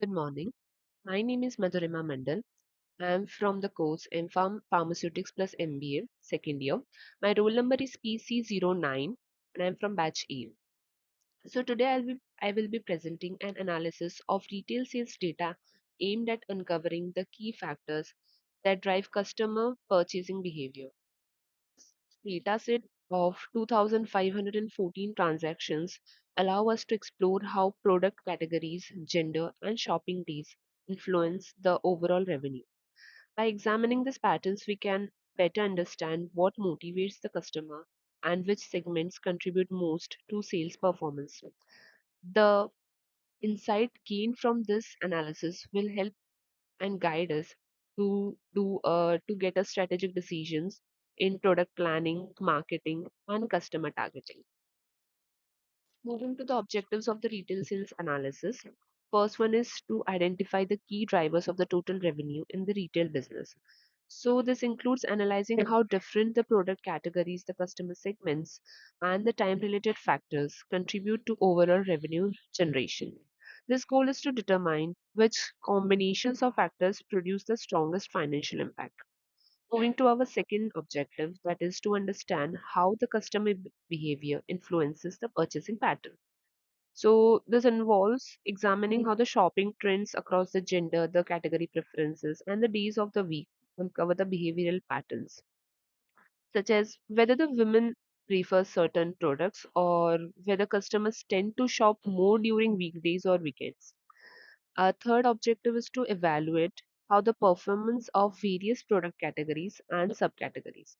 Good morning. My name is Madhurima Mandal. I am from the course M.Pharm Pharmaceutics plus MBA, second year. My roll number is PC09 and I am from batch A. So today I will be presenting an analysis of retail sales data aimed at uncovering the key factors that drive customer purchasing behavior. Dataset of 2,514 transactions allow us to explore how product categories, gender, and shopping days influence the overall revenue. By examining these patterns, we can better understand what motivates the customer and which segments contribute most to sales performance. The insight gained from this analysis will help and guide us to get us strategic decisions in product planning, marketing, and customer targeting. Moving to the objectives of the retail sales analysis. First one is to identify the key drivers of the total revenue in the retail business. So this includes analyzing how different the product categories, the customer segments, and the time related factors contribute to overall revenue generation. This goal is to determine which combinations of factors produce the strongest financial impact. Moving to our second objective, that is to understand how the customer behavior influences the purchasing pattern. So, this involves examining how the shopping trends across the gender, the category preferences, and the days of the week uncover the behavioral patterns, such as whether the women prefer certain products or whether customers tend to shop more during weekdays or weekends. Our third objective is to evaluate how the performance of various product categories and subcategories.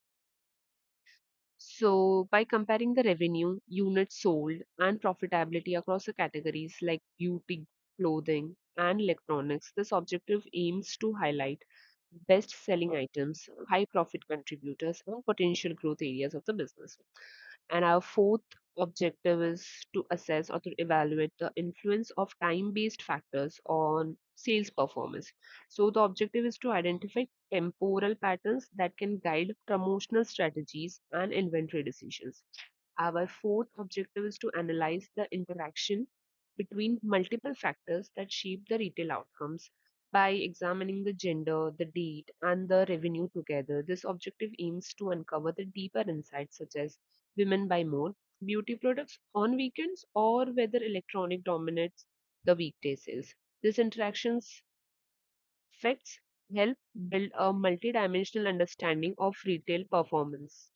So, by comparing the revenue, units sold, and profitability across the categories like beauty, clothing, and electronics, this objective aims to highlight best selling items, high profit contributors, and potential growth areas of the business. And our fourth objective is to assess or to evaluate the influence of time based factors on sales performance. So, the objective is to identify temporal patterns that can guide promotional strategies and inventory decisions. Our fourth objective is to analyze the interaction between multiple factors that shape the retail outcomes. By examining the gender, the date, and the revenue together, this objective aims to uncover the deeper insights such as women buy more beauty products on weekends or whether electronic dominates the weekday sales. These interactions effects help build a multidimensional understanding of retail performance.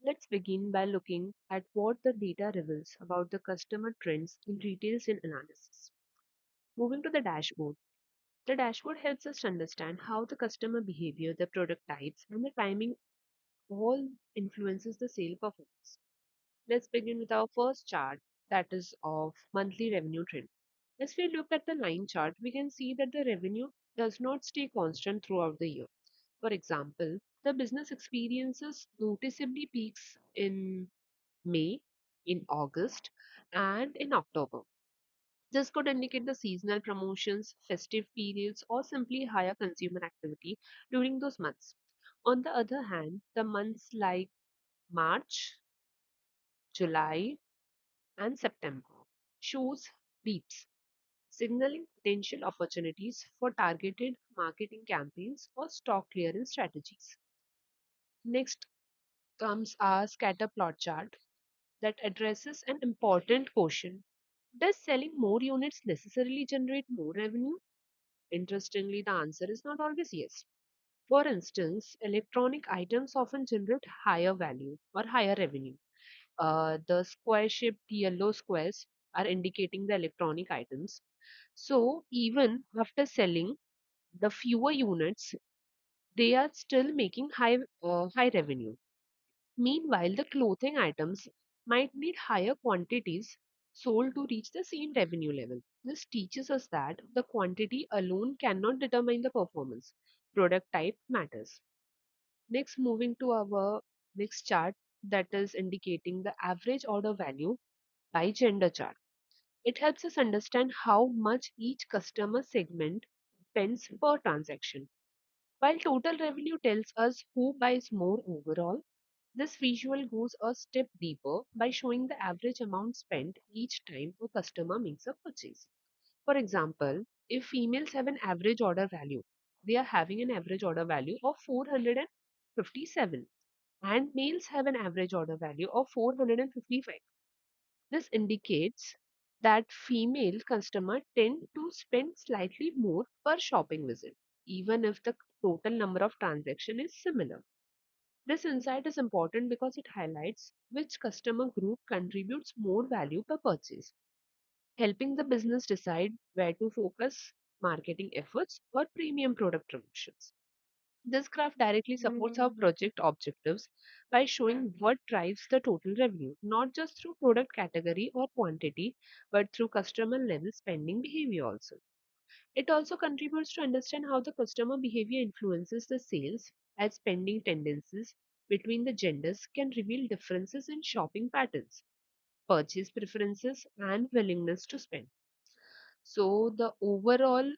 Let's begin by looking at what the data reveals about the customer trends in retail sales analysis. Moving to the dashboard. The dashboard helps us to understand how the customer behavior, the product types, and the timing all influences the sale performance. Let's begin with our first chart, that is of monthly revenue trend. As we look at the line chart, we can see that the revenue does not stay constant throughout the year. For example, the business experiences noticeably peaks in May, in August, and in October. This could indicate the seasonal promotions, festive periods, or simply higher consumer activity during those months. On the other hand, the months like March, July, and September shows dips, signaling potential opportunities for targeted marketing campaigns or stock clearance strategies. Next comes our scatter plot chart that addresses an important question. Does selling more units necessarily generate more revenue? Interestingly, the answer is not always yes. For instance, electronic items often generate higher value or higher revenue. The square shaped yellow squares are indicating the electronic items. So, even after selling the fewer units, they are still making high revenue. Meanwhile, the clothing items might need higher quantities sold to reach the same revenue level. This teaches us that the quantity alone cannot determine the performance. Product type matters. Next, moving to our next chart, that is indicating the average order value by gender chart. It helps us understand how much each customer segment spends per transaction. While total revenue tells us who buys more overall, This visual goes a step deeper by showing the average amount spent each time a customer makes a purchase. For example, if females have an average order value, they are having an average order value of 457, and males have an average order value of 455. This indicates that female customers tend to spend slightly more per shopping visit, even if the total number of transactions is similar. This insight is important because it highlights which customer group contributes more value per purchase, helping the business decide where to focus marketing efforts or premium product promotions. This graph directly supports our project objectives by showing what drives the total revenue, not just through product category or quantity, but through customer level spending behavior also. It also contributes to understand how the customer behavior influences the sales, as spending tendencies between the genders can reveal differences in shopping patterns, purchase preferences, and willingness to spend. So, the overall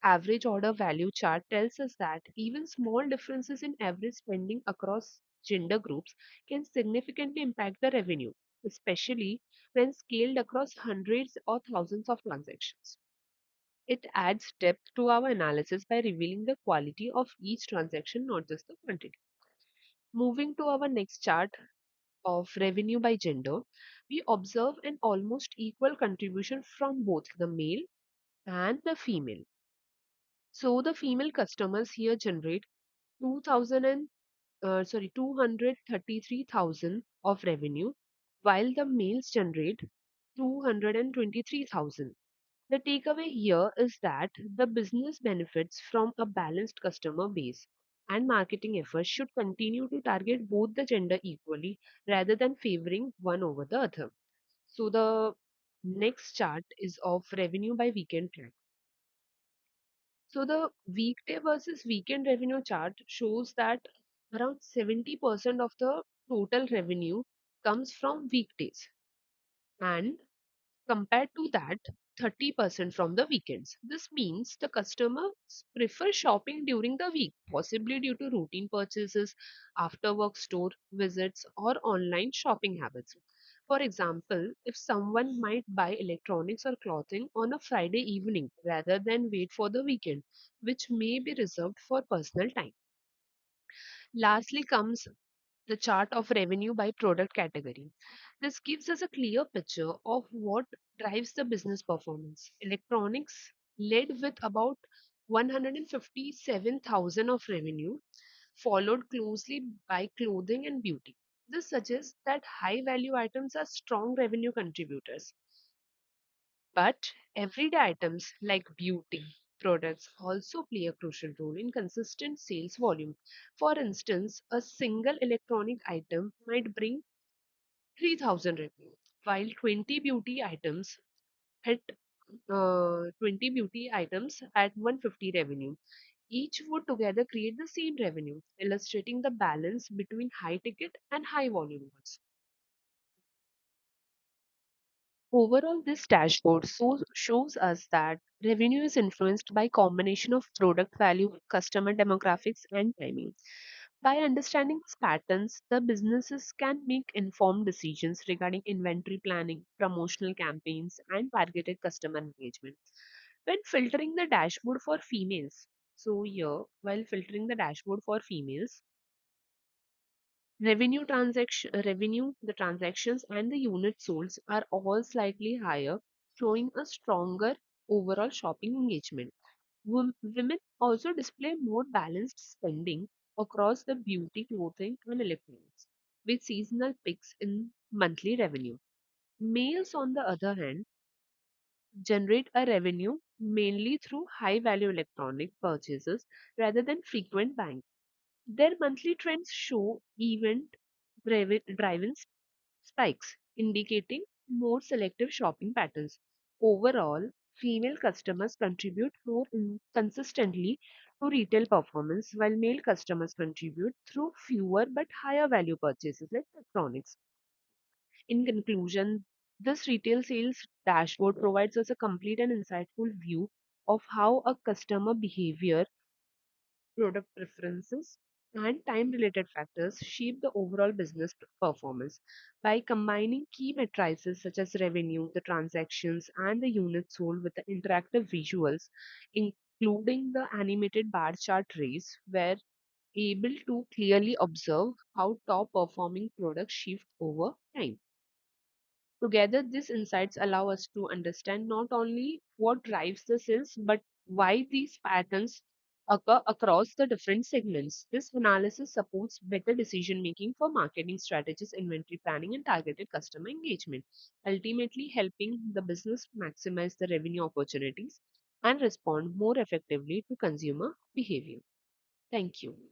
average order value chart tells us that even small differences in average spending across gender groups can significantly impact the revenue, especially when scaled across hundreds or thousands of transactions. It adds depth to our analysis by revealing the quality of each transaction, not just the quantity. Moving to our next chart of revenue by gender, we observe an almost equal contribution from both the male and the female. So the female customers here generate 233,000 of revenue, while the males generate 223,000. The takeaway here is that the business benefits from a balanced customer base, and marketing efforts should continue to target both the gender equally rather than favoring one over the other. So the next chart is of revenue by weekend track. So the weekday versus weekend revenue chart shows that around 70% of the total revenue comes from weekdays, and compared to that, 30% from the weekends. This means the customers prefer shopping during the week, possibly due to routine purchases, after work store visits, or online shopping habits. For example, if someone might buy electronics or clothing on a Friday evening rather than wait for the weekend, which may be reserved for personal time. Lastly comes the chart of revenue by product category. This gives us a clear picture of what drives the business performance. Electronics led with about 157,000 of revenue, followed closely by clothing and beauty. This suggests that high value items are strong revenue contributors. But everyday items like beauty products also play a crucial role in consistent sales volume. For instance, a single electronic item might bring 3,000 revenue, while 20 beauty items at 150 revenue. Each would together create the same revenue, illustrating the balance between high ticket and high volume goods. Overall, this dashboard shows us that revenue is influenced by combination of product value, customer demographics, and timing. By understanding these patterns, the businesses can make informed decisions regarding inventory planning, promotional campaigns, and targeted customer engagement. When filtering the dashboard for females, so here, while filtering the dashboard for females, revenue, the transactions, and the units sold are all slightly higher, showing a stronger overall shopping engagement. Women also display more balanced spending across the beauty, clothing, and electronics, with seasonal peaks in monthly revenue. Males, on the other hand, generate a revenue mainly through high value electronic purchases rather than frequent buying. Their monthly trends show event driven spikes, indicating more selective shopping patterns. Overall, female customers contribute more consistently to retail performance, while male customers contribute through fewer but higher value purchases like electronics. In conclusion, this retail sales dashboard provides us a complete and insightful view of how a customer behavior, product preferences, and time related factors shape the overall business performance. By combining key matrices such as revenue, the transactions, and the units sold with the interactive visuals, including the animated bar chart rays, we're able to clearly observe how top performing products shift over time. Together, these insights allow us to understand not only what drives the sales, but why these patterns occur across the different segments. This analysis supports better decision making for marketing strategies, inventory planning, and targeted customer engagement, ultimately helping the business maximize the revenue opportunities and respond more effectively to consumer behavior. Thank you.